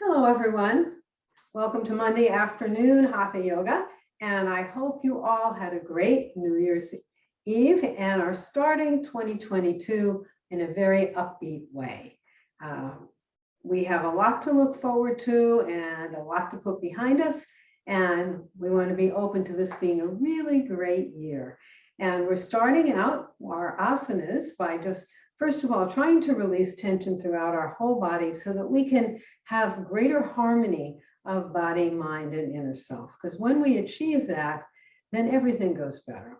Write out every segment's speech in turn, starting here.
Hello, everyone. Welcome to Monday afternoon Hatha Yoga. And I hope you all had a great New Year's Eve and are starting 2022 in a very upbeat way. We have a lot to look forward to and a lot to put behind us. And we want to be open to this being a really great year. And we're starting out our asanas by just, first of all, trying to release tension throughout our whole body so that we can have greater harmony of body, mind, and inner self. Because when we achieve that, then everything goes better.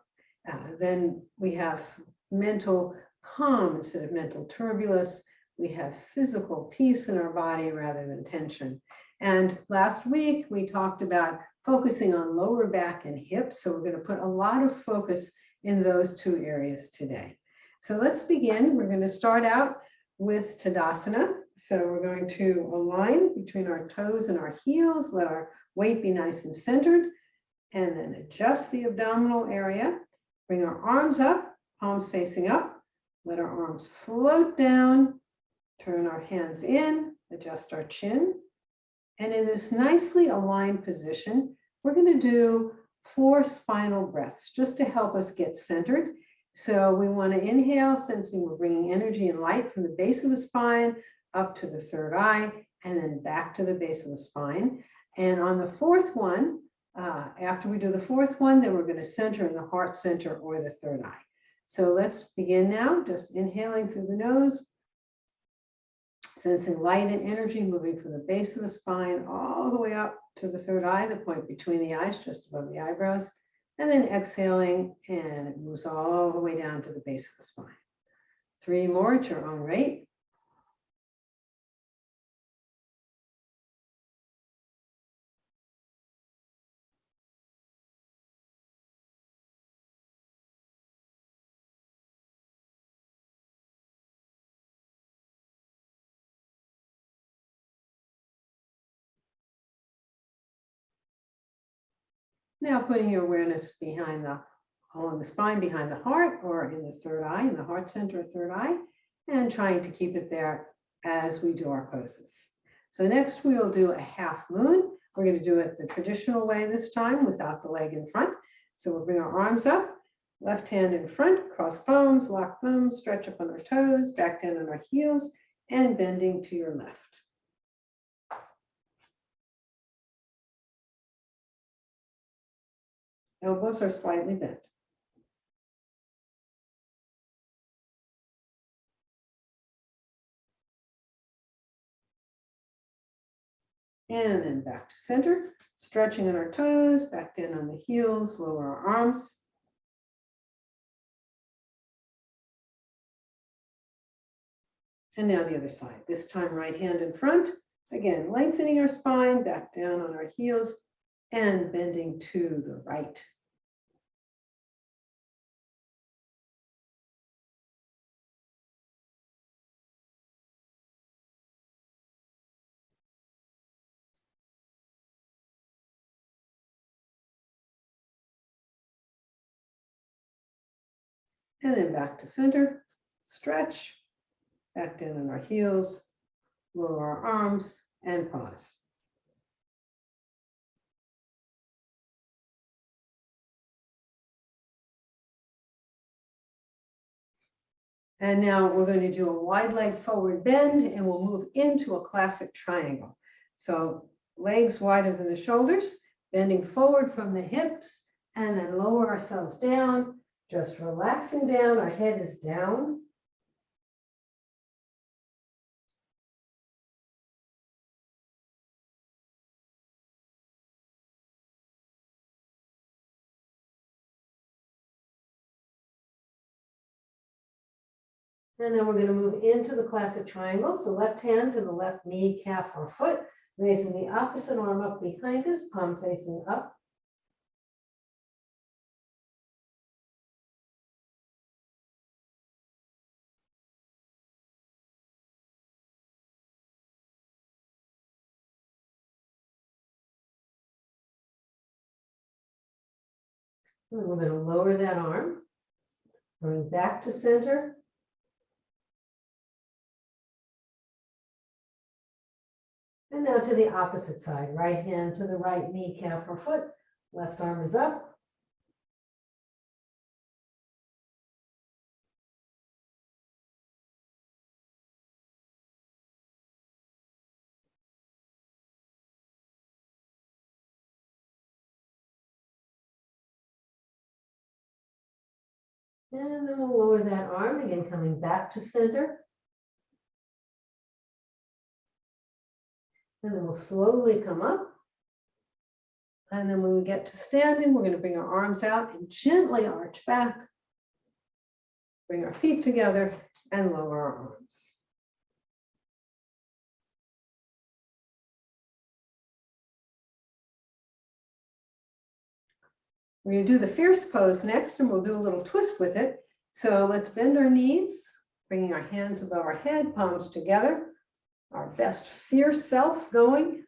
Then we have mental calm instead of mental turbulence. We have physical peace in our body rather than tension. And last week, we talked about focusing on lower back and hips. So we're going to put a lot of focus in those two areas today. So let's begin. We're going to start out with Tadasana. So we're going to align between our toes and our heels, let our weight be nice and centered, and then adjust the abdominal area. Bring our arms up, palms facing up, let our arms float down, turn our hands in, adjust our chin. And in this nicely aligned position, we're going to do 4 spinal breaths just to help us get centered. So we want to inhale, sensing we're bringing energy and light from the base of the spine up to the third eye, and then back to the base of the spine. And on the fourth one, after we do the fourth one, then we're going to center in the heart center or the third eye. So let's begin now, just inhaling through the nose, sensing light and energy moving from the base of the spine all the way up to the third eye, the point between the eyes, just above the eyebrows, and then exhaling, and it moves all the way down to the base of the spine. 3 more at your own rate. Now putting your awareness along the spine behind the heart or in the third eye, in the heart center, third eye, and trying to keep it there as we do our poses. So next we will do a half moon. We're going to do it the traditional way this time without the leg in front. So we'll bring our arms up, left hand in front, cross palms, lock thumbs, stretch up on our toes, back down on our heels, and bending to your left. Elbows are slightly bent. And then back to center, stretching on our toes, back down on the heels, lower our arms. And now the other side, this time right hand in front. Again, lengthening our spine, back down on our heels, and bending to the right. And then back to center, stretch, back down on our heels, lower our arms, and pause. And now we're going to do a wide leg forward bend, and we'll move into a classic triangle. So legs wider than the shoulders, bending forward from the hips, and then lower ourselves down, just relaxing down. Our head is down. And then we're going to move into the classic triangle. So left hand to the left knee, calf, or foot, raising the opposite arm up behind us, palm facing up. And we're going to lower that arm, going back to center. And And now to the opposite side, right hand to the right kneecap or foot, left arm is up. And then we'll lower that arm, again coming back to center. And then we'll slowly come up. And then when we get to standing, we're going to bring our arms out and gently arch back. Bring our feet together and lower our arms. We're going to do the fierce pose next, and we'll do a little twist with it. So let's bend our knees, bringing our hands above our head, palms together. Our best fierce self going.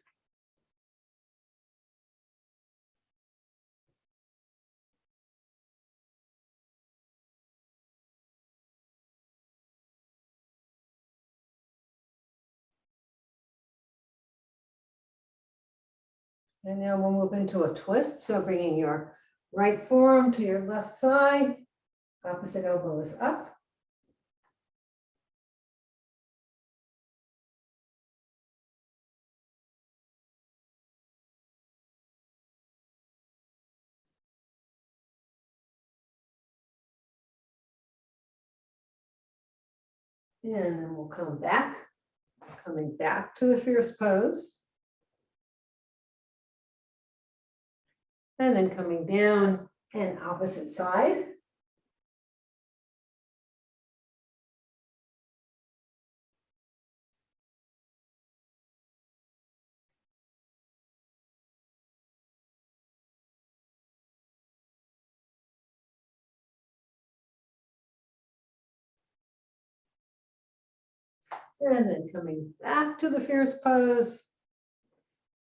And now we'll move into a twist. So bringing your right forearm to your left thigh, opposite elbow is up. And then we'll come back, coming back to the fierce pose. And then coming down and opposite side. And then coming back to the fierce pose.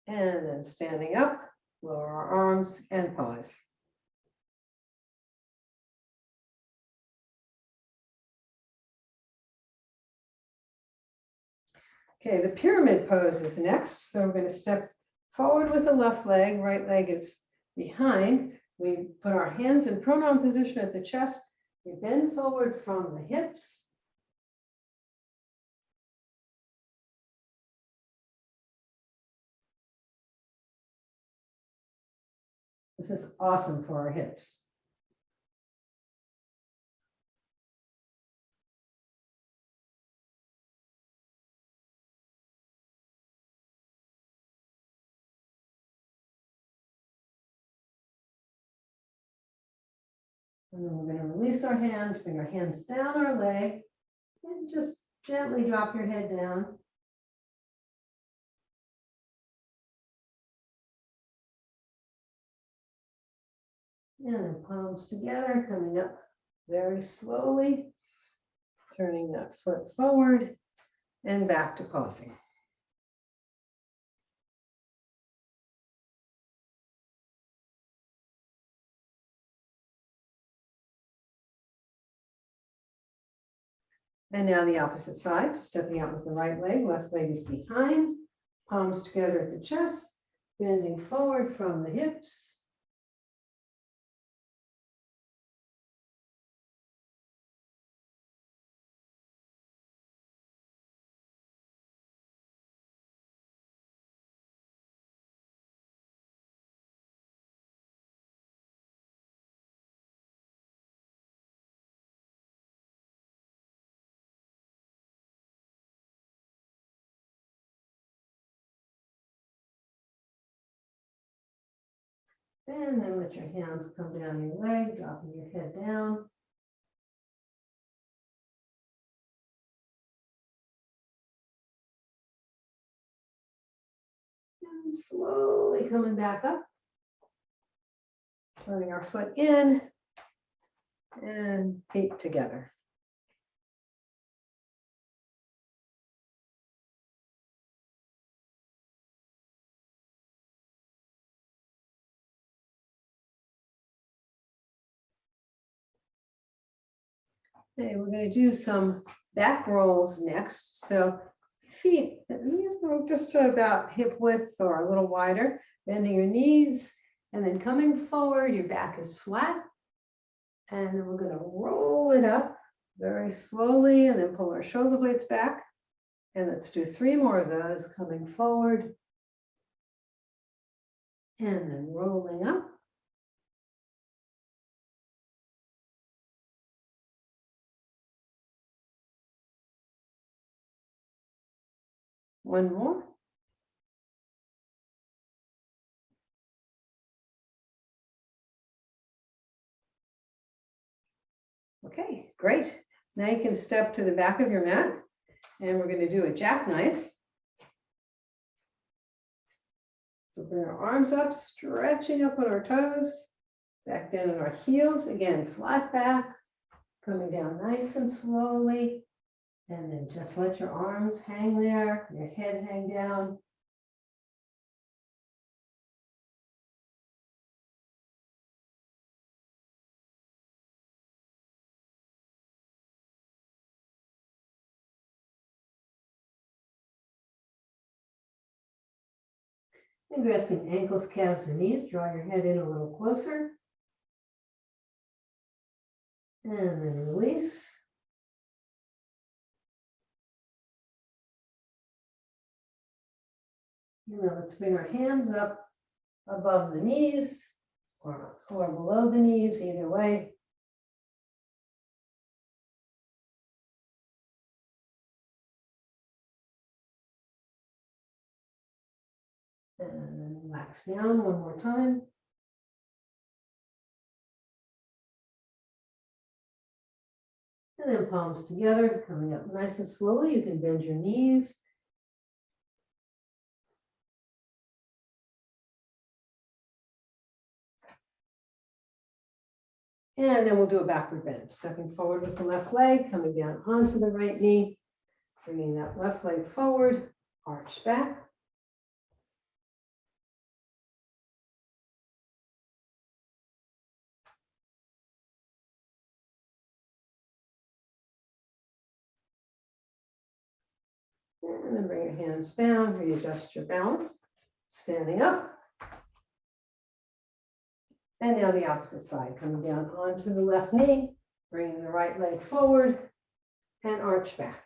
And then standing up, lower our arms and pause. Okay, the pyramid pose is next. So we're going to step forward with the left leg, right leg is behind. We put our hands in pronon position at the chest. We bend forward from the hips. This is awesome for our hips. And then we're going to release our hands, bring our hands down our leg, and just gently drop your head down. And then palms together, coming up very slowly, turning that foot forward and back to pausing. And now the opposite side, stepping out with the right leg, left leg is behind, palms together at the chest, bending forward from the hips. And then let your hands come down your leg, dropping your head down. And slowly coming back up. Putting our foot in and feet together. Okay, we're going to do some back rolls next. So feet, just to about hip width or a little wider, bending your knees, and then coming forward, your back is flat. And then we're going to roll it up very slowly and then pull our shoulder blades back. And let's do 3 more of those, coming forward and then rolling up. One more. Okay, great. Now you can step to the back of your mat and we're going to do a jackknife. So bring our arms up, stretching up on our toes, back down on our heels. Again, flat back, coming down nice and slowly. And then just let your arms hang there, your head hang down. And grasping ankles, calves, and knees, draw your head in a little closer. And then release. And now let's bring our hands up above the knees or below the knees, either way. And then relax down one more time. And then palms together, coming up nice and slowly. You can bend your knees. And then we'll do a backward bend, stepping forward with the left leg, coming down onto the right knee, bringing that left leg forward, arch back. And then bring your hands down, readjust your balance, standing up. And now the opposite side, coming down onto the left knee, bringing the right leg forward and arch back.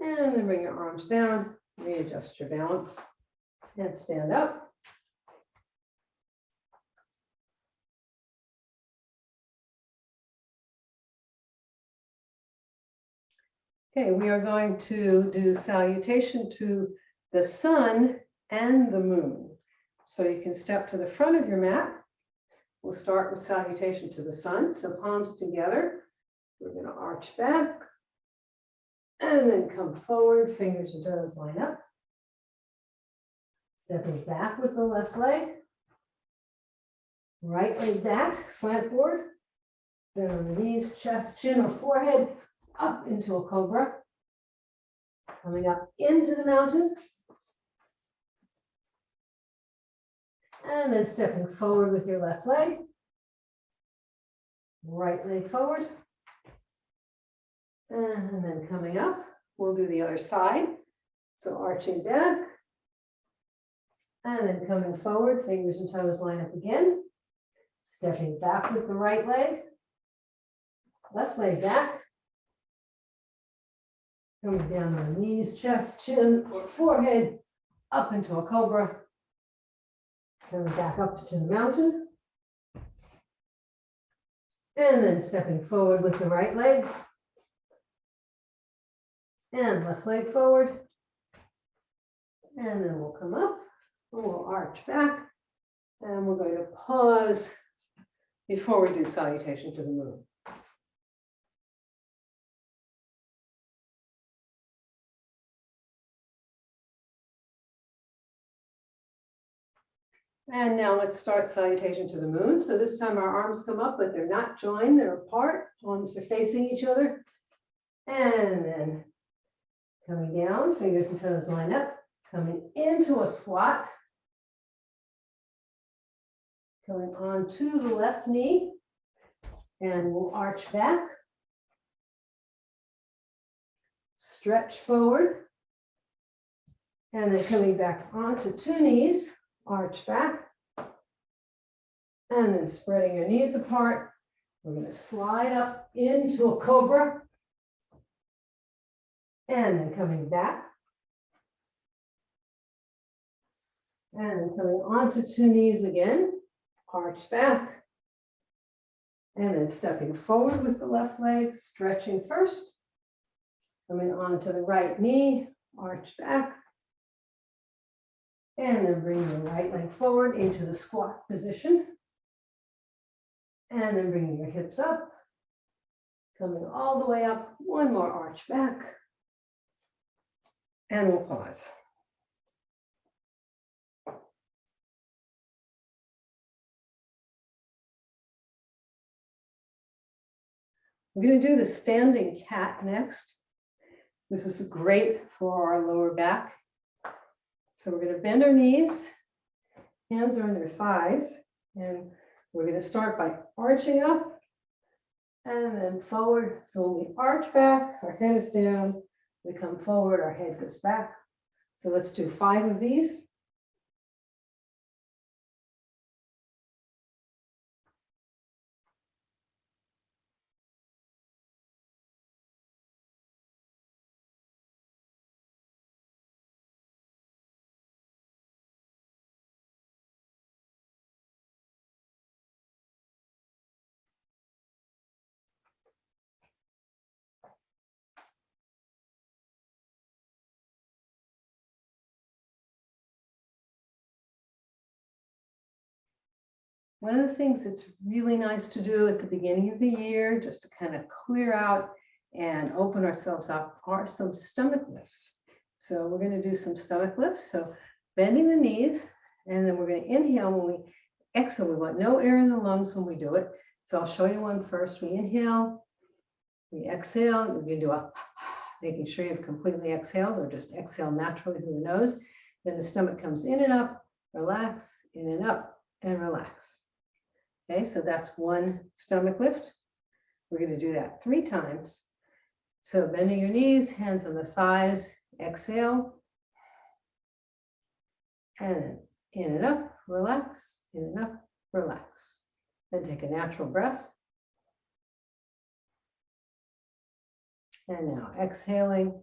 And then bring your arms down, readjust your balance, and stand up. Okay, we are going to do salutation to the sun and the moon. So you can step to the front of your mat. We'll start with salutation to the sun. So palms together. We're going to arch back. And then come forward, fingers and toes line up. Stepping back with the left leg. Right leg back, slant forward. Then on the knees, chest, chin, or forehead, up into a cobra. Coming up into the mountain. And then stepping forward with your left leg. Right leg forward. And then coming up, we'll do the other side. So arching back. And then coming forward, fingers and toes line up again. Stepping back with the right leg. Left leg back. Coming down on the knees, chest, chin, or forehead, up into a cobra. Coming back up to the mountain. And then stepping forward with the right leg. And left leg forward. And then we'll come up and we'll arch back. And we're going to pause before we do salutation to the moon. And now let's start salutation to the moon. So this time our arms come up, but they're not joined, they're apart. Arms are facing each other. And then coming down, fingers and toes line up. Coming into a squat. Going on to the left knee. And we'll arch back. Stretch forward. And then coming back onto two knees, arch back. And then spreading your knees apart. We're going to slide up into a cobra. And then coming back. And then coming onto two knees again, arch back. And then stepping forward with the left leg, stretching first. Coming onto the right knee, arch back. And then bring your right leg forward into the squat position. And then bringing your hips up. Coming all the way up, one more arch back. And we'll pause. We're going to do the standing cat next. This is great for our lower back. So we're going to bend our knees, hands are on your thighs, and we're going to start by arching up and then forward. So when we arch back, our head is down, we come forward, our head goes back. So let's do 5 of these. One of the things that's really nice to do at the beginning of the year, just to kind of clear out and open ourselves up, are some stomach lifts. So we're going to do some stomach lifts. So bending the knees, and then we're going to inhale. When we exhale, we want no air in the lungs when we do it. So I'll show you one first. We inhale, we exhale. We're going to do a, making sure you've completely exhaled, or just exhale naturally through the nose. Then the stomach comes in and up, relax, in and up, and relax. Okay, so that's one stomach lift. We're going to do that 3 times. So bending your knees, hands on the thighs, exhale. And in and up, relax, in and up, relax. Then take a natural breath. And now exhaling.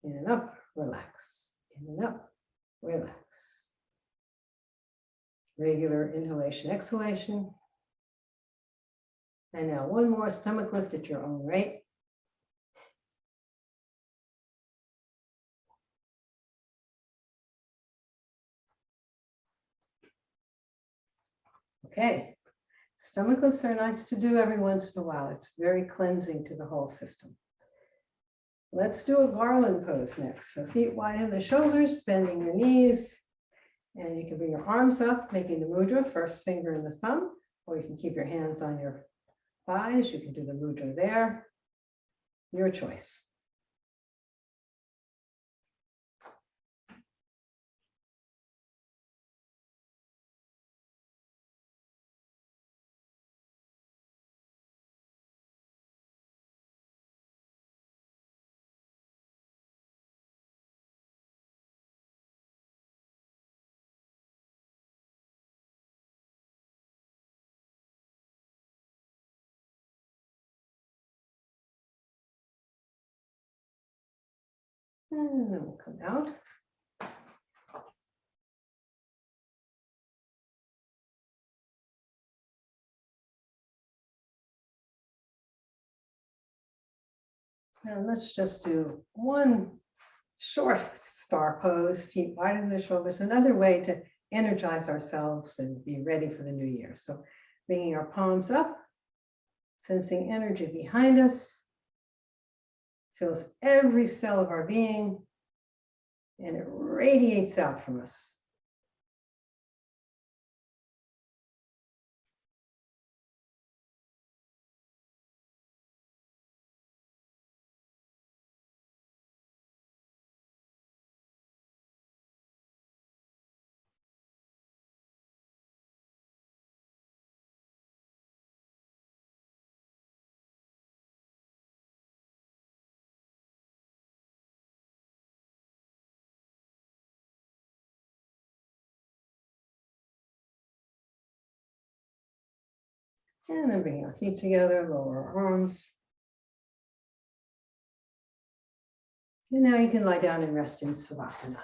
In and up, relax, in and up, relax. Regular inhalation, exhalation. And now one more stomach lift at your own rate. Okay, stomach lifts are nice to do every once in a while. It's very cleansing to the whole system. Let's do a garland pose next. So feet wide in the shoulders, bending your knees. And you can bring your arms up, making the mudra, first finger and the thumb, or you can keep your hands on your thighs. You can do the mudra there. Your choice. And then we'll come out. And let's just do one short star pose, feet wide in the shoulders, another way to energize ourselves and be ready for the new year. So bringing our palms up, sensing energy behind us, fills every cell of our being, and it radiates out from us. And then bring our feet together, lower our arms. And now you can lie down and rest in Savasana.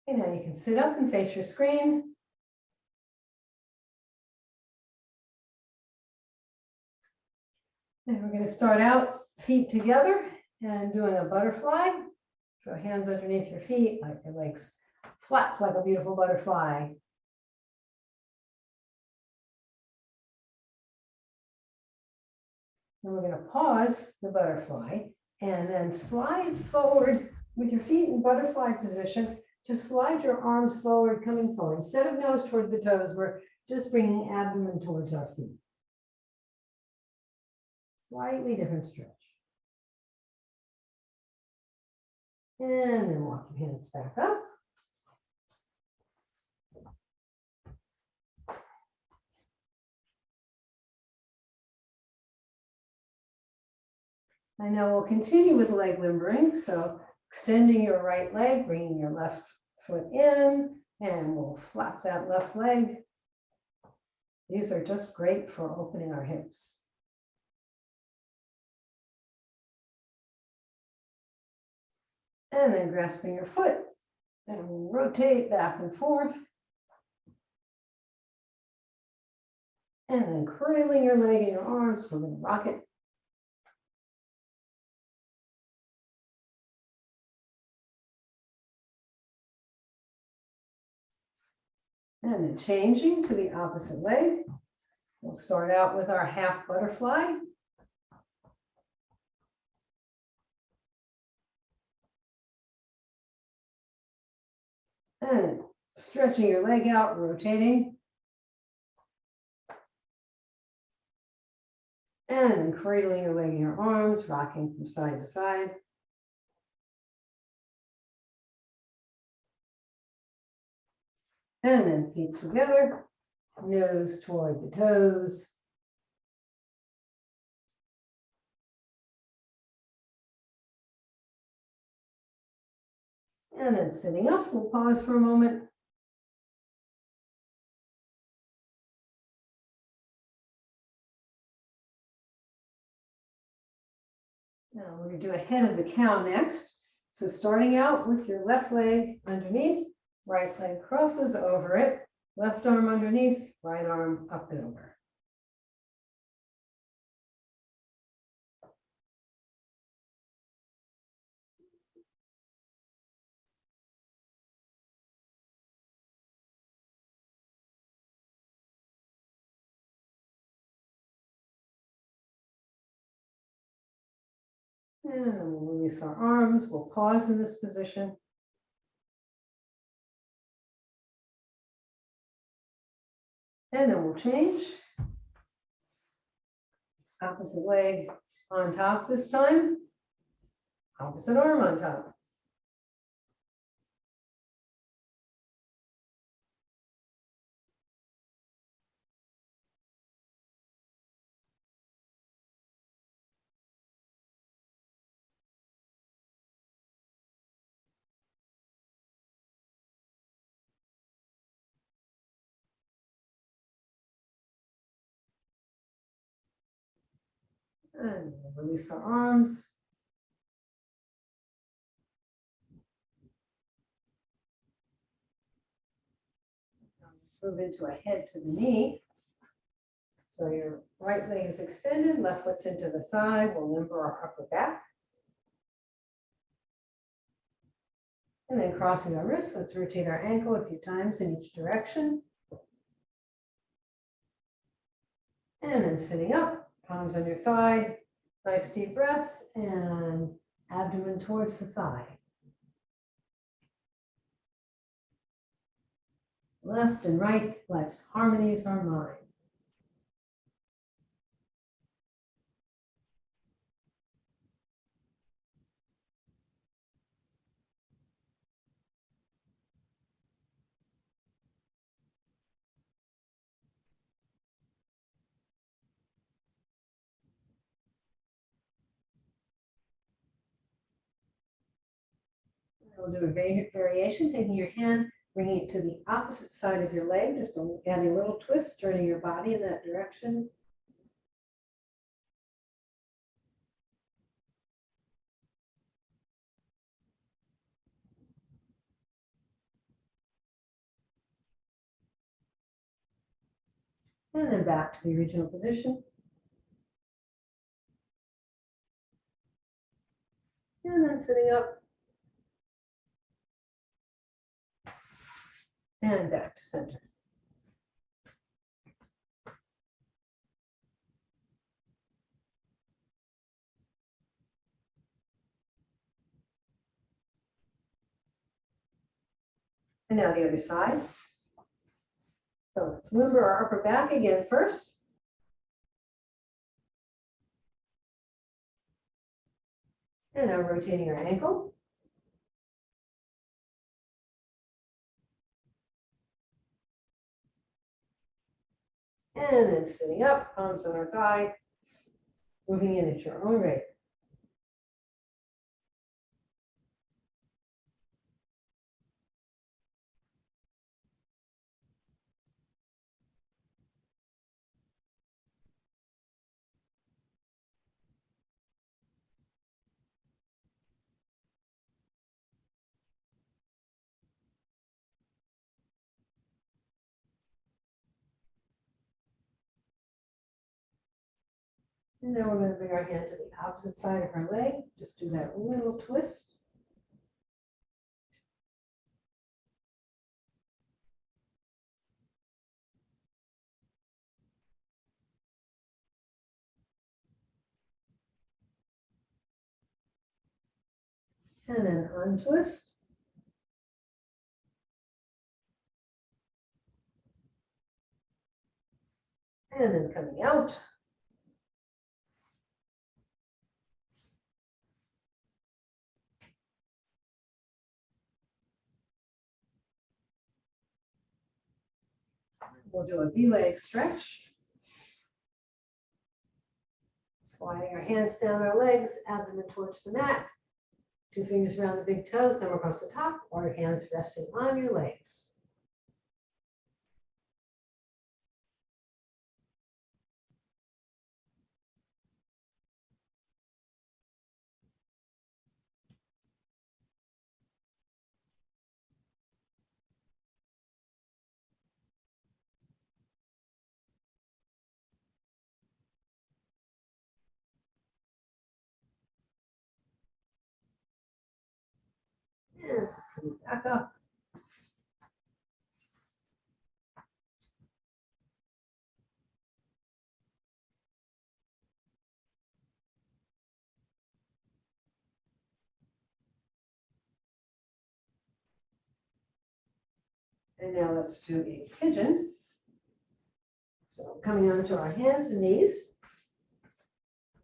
Okay, now you can sit up and face your screen. And we're going to start out feet together and doing a butterfly. So hands underneath your feet, like your legs flap like a beautiful butterfly. And we're going to pause the butterfly and then slide forward with your feet in butterfly position. Just slide your arms forward, coming forward. Instead of nose toward the toes, we're just bringing abdomen towards our feet. Slightly different stretch. And then walk your hands back up. And now we'll continue with leg limbering. So extending your right leg, bringing your left foot in, and we'll flap that left leg. These are just great for opening our hips. And then grasping your foot and rotate back and forth. And then curling your leg and your arms, we're going to rock it. And then changing to the opposite leg. We'll start out with our half butterfly. And stretching your leg out, rotating. And cradling your leg in your arms, rocking from side to side. And then feet together, nose toward the toes. And then sitting up, we'll pause for a moment. Now we're going to do a head of the cow next. So starting out with your left leg underneath, right leg crosses over it, left arm underneath, right arm up and over. And we'll release our arms. We'll pause in this position. And then we'll change. Opposite leg on top this time. Opposite arm on top. And we'll release our arms. Let's move into a head to the knee. So your right leg is extended, left foot's into the thigh. We'll limber our upper back. And then crossing our wrists, let's rotate our ankle a few times in each direction. And then sitting up, palms on your thigh, nice deep breath, and abdomen towards the thigh. Left and right, life's harmony is our mind. We'll do a variation, taking your hand, bringing it to the opposite side of your leg, just adding a little twist, turning your body in that direction. And then back to the original position. And then sitting up. And back to center. And now the other side. So let's limber our upper back again first. And now rotating our ankle. And then sitting up, palms on our thigh, moving in at your own rate. And then we're going to bring our hand to the opposite side of our leg. Just do that little twist. And then untwist. And then coming out. We'll do a V-leg stretch. Sliding our hands down our legs, abdomen towards the mat. 2 fingers around the big toe, thumb across the top, or your hands resting on your legs. And coming back up. And now let's do a pigeon. So coming onto our hands and knees.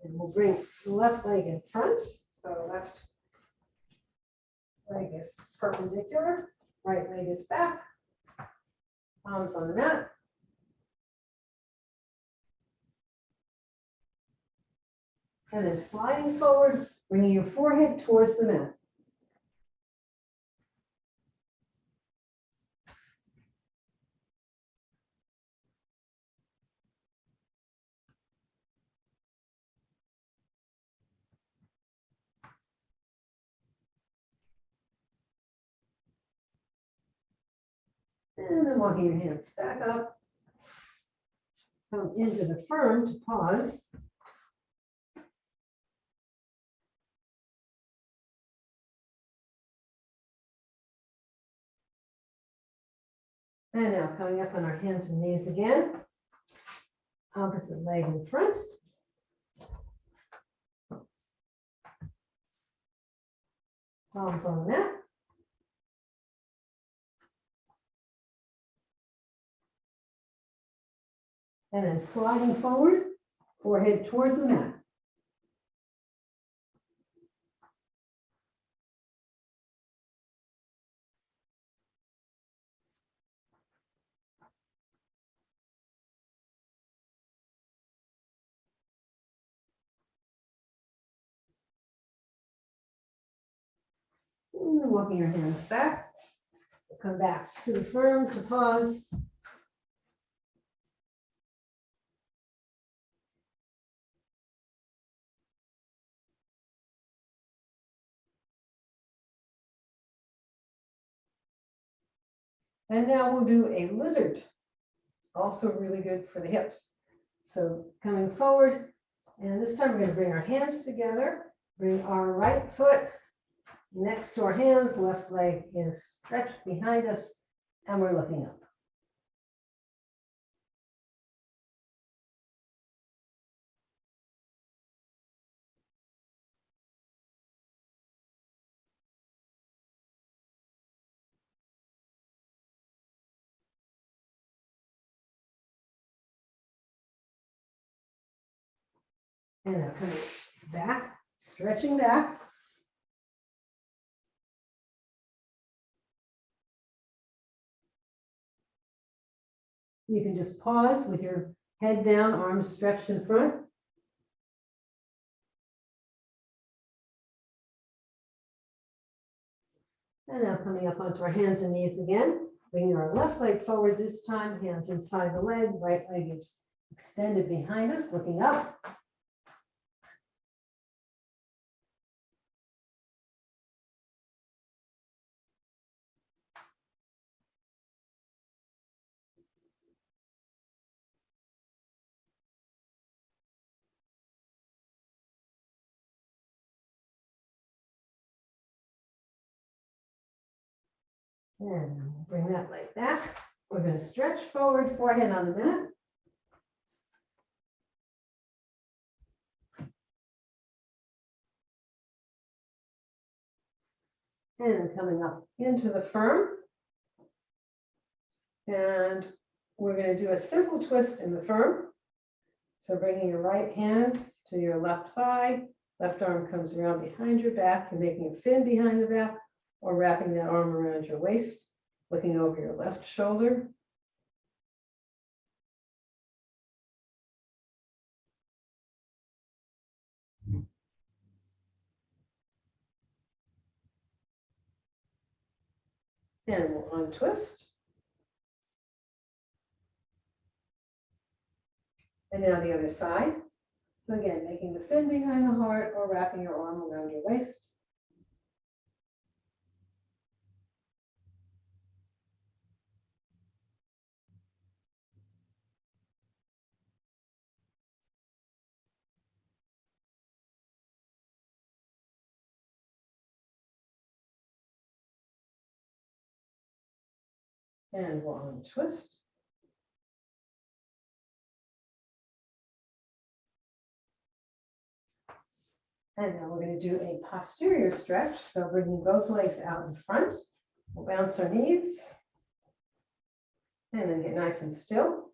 And we'll bring the left leg in front. So left leg is perpendicular, right leg is back. Palms on the mat. And then sliding forward, bringing your forehead towards the mat. And And then walking your hands back up. Come into the firm to pause. And now coming up on our hands and knees again. Opposite leg in front. Palms on the mat. And then sliding forward, forehead towards the mat. And then walking your hands back. Come back to the firm to pause. And now we'll do a lizard. Also really good for the hips. So coming forward, and this time we're going to bring our hands together. Bring our right foot next to our hands, left leg is stretched behind us, and we're looking up. And now coming back, stretching back. You can just pause with your head down, arms stretched in front. And now coming up onto our hands and knees again, bringing our left leg forward this time, hands inside the leg, right leg is extended behind us, looking up. And bring that leg back. We're going to stretch forward, forehead on the mat. And coming up into the firm. And we're going to do a simple twist in the firm. So bringing your right hand to your left thigh, left arm comes around behind your back, you're making a fin behind the back, or wrapping that arm around your waist, looking over your left shoulder. And we'll untwist. And now the other side. So again, making the fin behind the heart or wrapping your arm around your waist. And we'll untwist. And now we're going to do a posterior stretch. So bringing both legs out in front. We'll bounce our knees. And then get nice and still.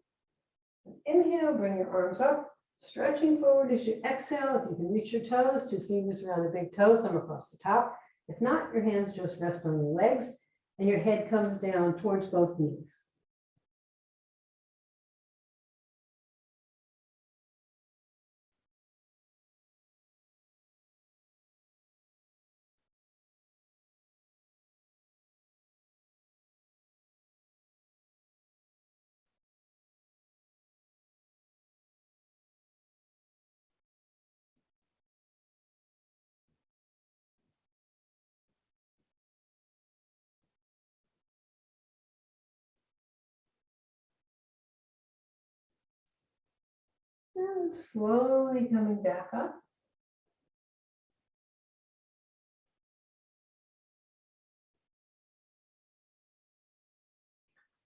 Inhale, bring your arms up, stretching forward as you exhale. If you can reach your toes, 2 fingers around the big toe, thumb across the top. If not, your hands just rest on your legs and your head comes down towards both knees. And slowly coming back up.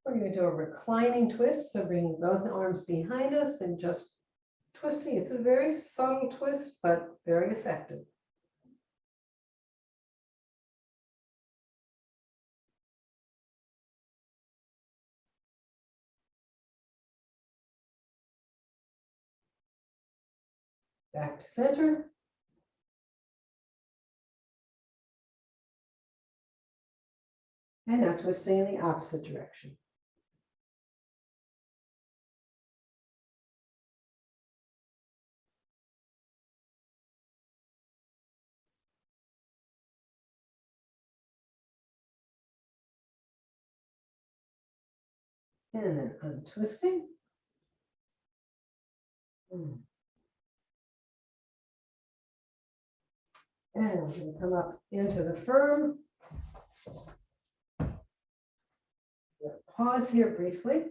We're going to do a reclining twist, so bringing both arms behind us and just twisting. It's a very subtle twist, but very effective. Back to center. And now twisting in the opposite direction. And then untwisting. And we're going to come up into the firm. Pause here briefly.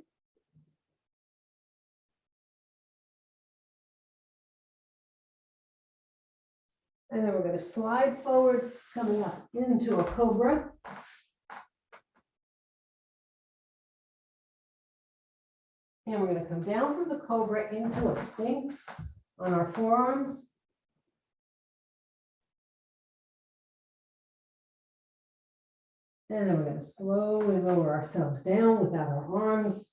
And then we're going to slide forward, coming up into a cobra. And we're going to come down from the cobra into a sphinx on our forearms. And then we're going to slowly lower ourselves down without our arms,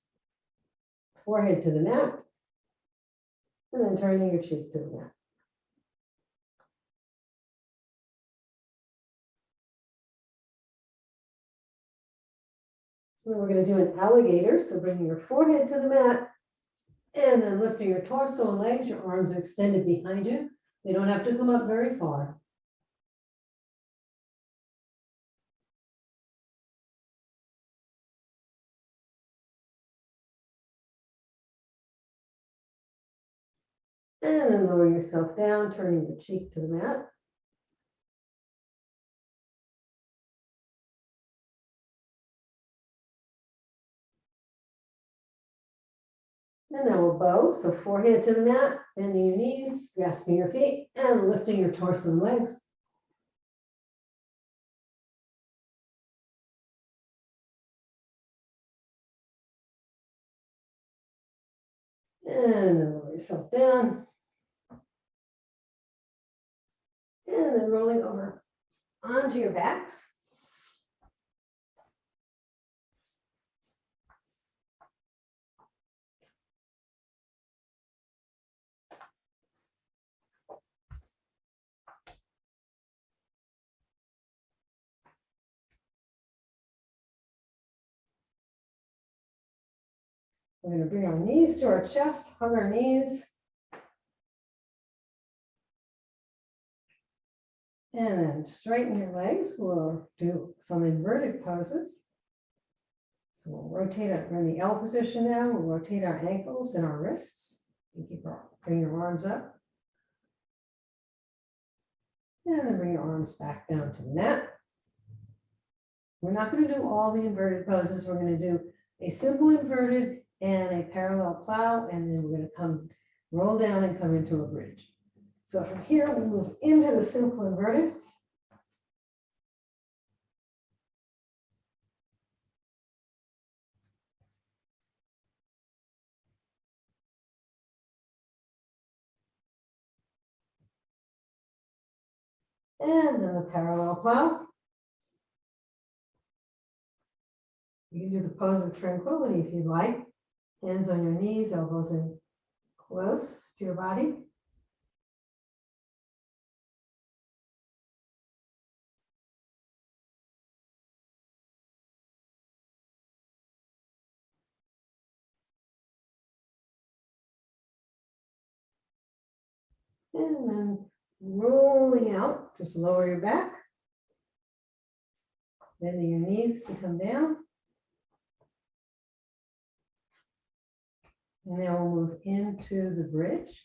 forehead to the mat, and then turning your cheek to the mat. So then we're going to do an alligator. So bringing your forehead to the mat and then lifting your torso and legs. Your arms are extended behind you. They don't have to come up very far. And then lower yourself down, turning your cheek to the mat. And then we'll bow, so forehead to the mat, bending your knees, grasping your feet, and lifting your torso and legs. And then lower yourself down. And then rolling over onto your backs. We're going to bring our knees to our chest, hug our knees. And then straighten your legs. We'll do some inverted poses. So we'll rotate it, we're in the L position now. We'll rotate our ankles and our wrists. And bring your arms up. And then bring your arms back down to the mat. We're not going to do all the inverted poses. We're going to do a simple inverted and a parallel plow, and then we're going to come roll down and come into a bridge. So from here, we move into the simple inverted. And then the parallel plow. You can do the pose of tranquility if you'd like. Hands on your knees, elbows in close to your body. And then rolling out, just lower your back. Bending your knees to come down. And then we'll move into the bridge.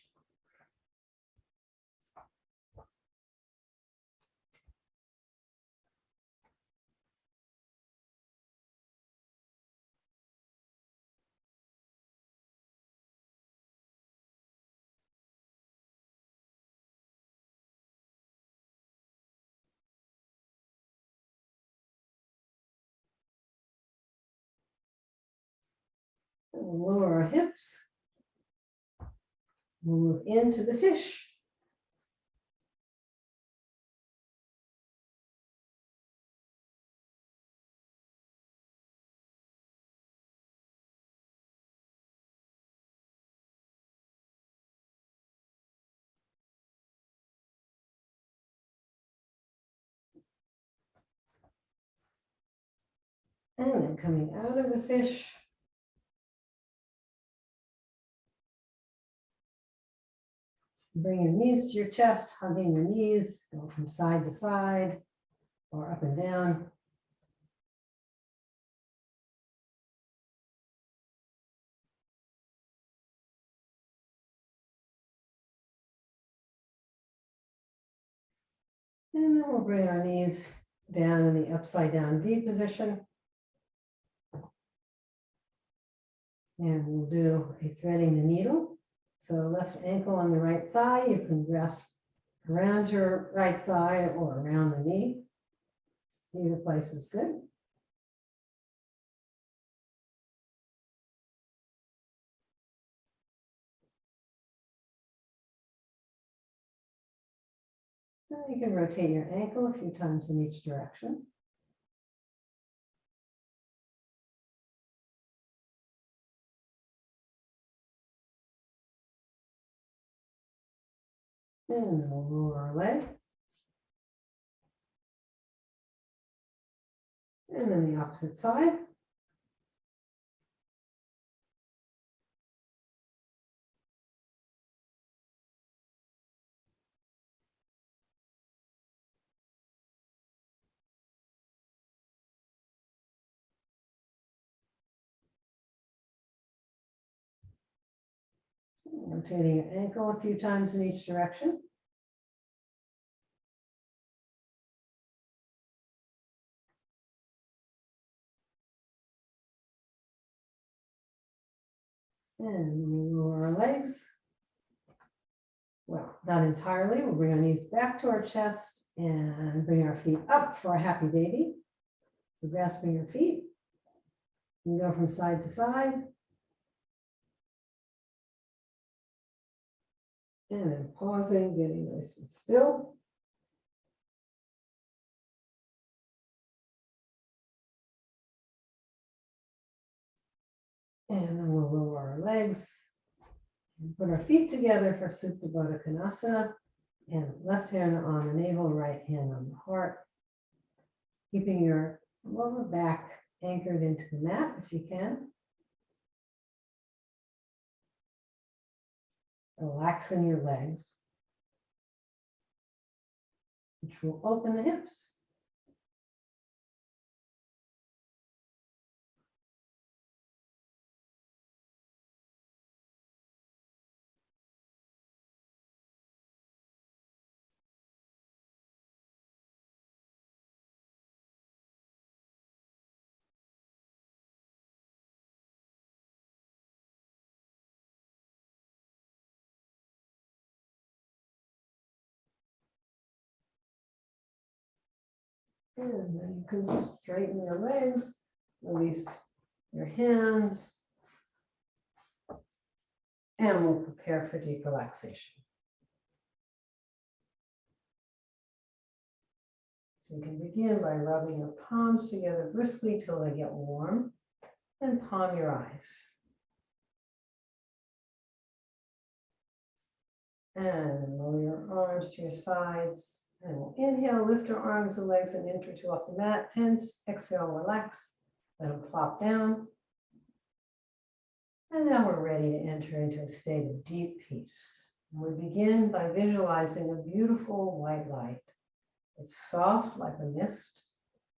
We'll lower our hips. We'll move into the fish. And then coming out of the fish, bring your knees to your chest, hugging your knees, go from side to side or up and down. And then we'll bring our knees down in the upside down V position. And we'll do a threading the needle. So left ankle on the right thigh, you can rest around your right thigh or around the knee. Either place is good. And you can rotate your ankle a few times in each direction. And then we'll lower our leg. And then the opposite side. Rotating your ankle a few times in each direction. And we'll lower our legs. Well, not entirely. We'll bring our knees back to our chest and bring our feet up for a happy baby. So grasping your feet, you can go from side to side. And then pausing, getting nice and still. And then we'll lower our legs and put our feet together for Supta Baddha Konasana. And left hand on the navel, right hand on the heart. Keeping your lower back anchored into the mat if you can. Relaxing your legs, which will open the hips. And then you can straighten your legs, release your hands, and we'll prepare for deep relaxation. So you can begin by rubbing your palms together briskly till they get warm, and palm your eyes. And lower your arms to your sides. And we'll inhale, lift your arms and legs an inch or two off the mat, tense, exhale, relax, let them flop down. And now we're ready to enter into a state of deep peace. And we begin by visualizing a beautiful white light. It's soft like a mist.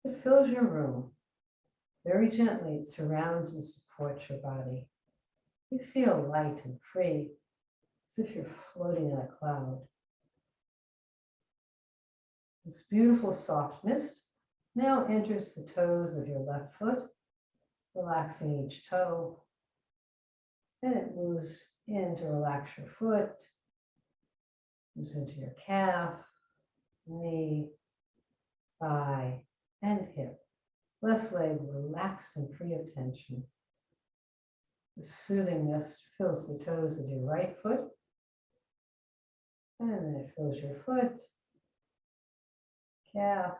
It fills your room. Very gently, it surrounds and supports your body. You feel light and free, as if you're floating in a cloud. This beautiful soft mist now enters the toes of your left foot, relaxing each toe. Then it moves in to relax your foot, moves into your calf, knee, thigh, and hip. Left leg relaxed and free of tension. The soothing mist fills the toes of your right foot, and then it fills your foot, calf,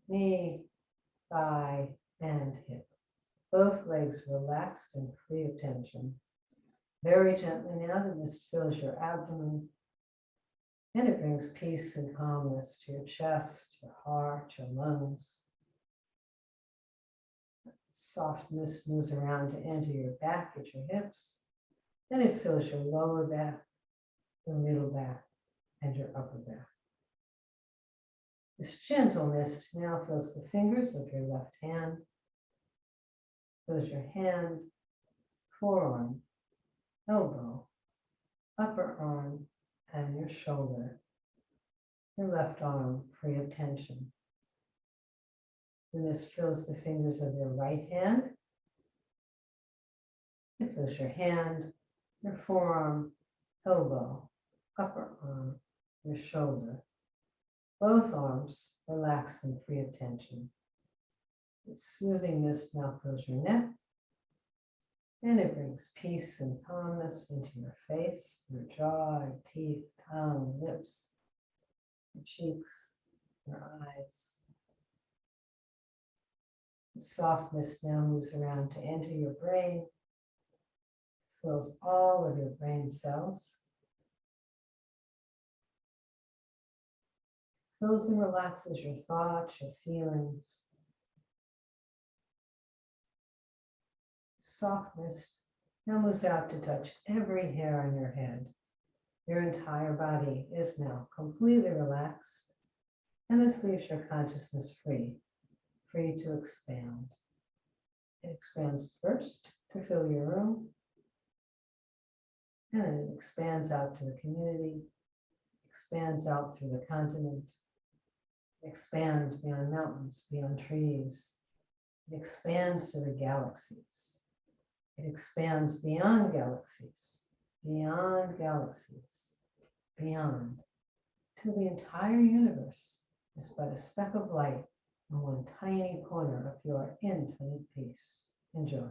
knee, thigh, and hip. Both legs relaxed and free of tension. Very gently now, the mist fills your abdomen, and it brings peace and calmness to your chest, your heart, your lungs. Soft mist moves around to enter your back at your hips, and it fills your lower back, your middle back, and your upper back. This gentle mist now fills the fingers of your left hand, fills your hand, forearm, elbow, upper arm, and your shoulder. Your left arm free of tension. The mist fills the fingers of your right hand. It fills your hand, your forearm, elbow, upper arm, your shoulder. Both arms relaxed and free of tension. The soothing mist now fills your neck, and it brings peace and calmness into your face, your jaw, your teeth, tongue, lips, your cheeks, your eyes. The soft mist now moves around to enter your brain, fills all of your brain cells, fills and relaxes your thoughts, your feelings. Soft mist now moves out to touch every hair on your head. Your entire body is now completely relaxed, and this leaves your consciousness free to expand. It expands first to fill your room, and then it expands out to the community, expands out through the continent, expands beyond mountains, beyond trees. It expands to the galaxies. It expands beyond galaxies, beyond galaxies, beyond, till the entire universe is but a speck of light in one tiny corner of your infinite peace. Enjoy.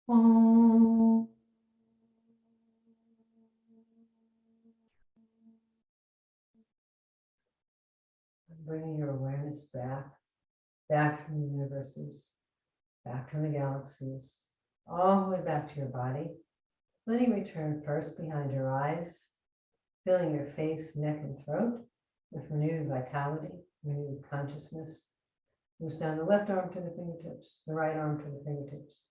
Om. Bringing your awareness back from the universes, back from the galaxies, all the way back to your body. Letting return first behind your eyes, filling your face, neck, and throat with renewed vitality, renewed consciousness. Moves down the left arm to the fingertips, the right arm to the fingertips,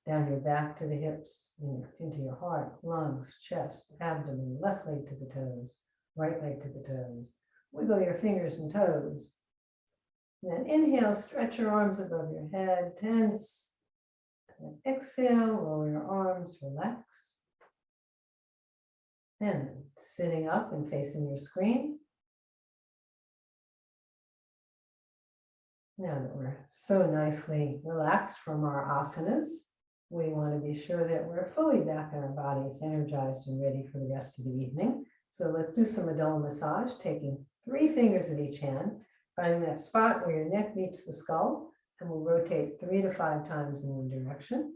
down your back to the hips, into your heart, lungs, chest, abdomen, left leg to the toes, right leg to the toes. Wiggle your fingers and toes. And then inhale, stretch your arms above your head, tense. And then exhale, roll your arms, relax. And sitting up and facing your screen. Now that we're so nicely relaxed from our asanas, we want to be sure that we're fully back in our bodies, energized and ready for the rest of the evening. So let's do some medulla massage, taking 3 fingers of each hand, finding that spot where your neck meets the skull, and we'll rotate 3 to 5 times in one direction.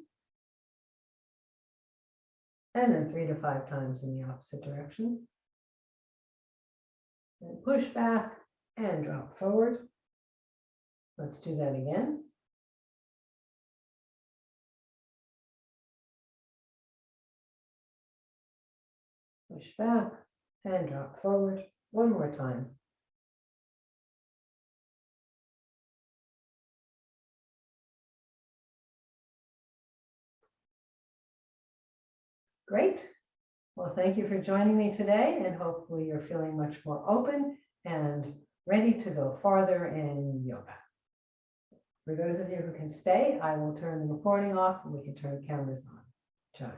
And then 3 to 5 times in the opposite direction. And push back and drop forward. Let's do that again. Push back and drop forward. One more time. Great. Well, thank you for joining me today, and hopefully you're feeling much more open and ready to go farther in yoga. For those of you who can stay, I will turn the recording off and we can turn cameras on. Ciao.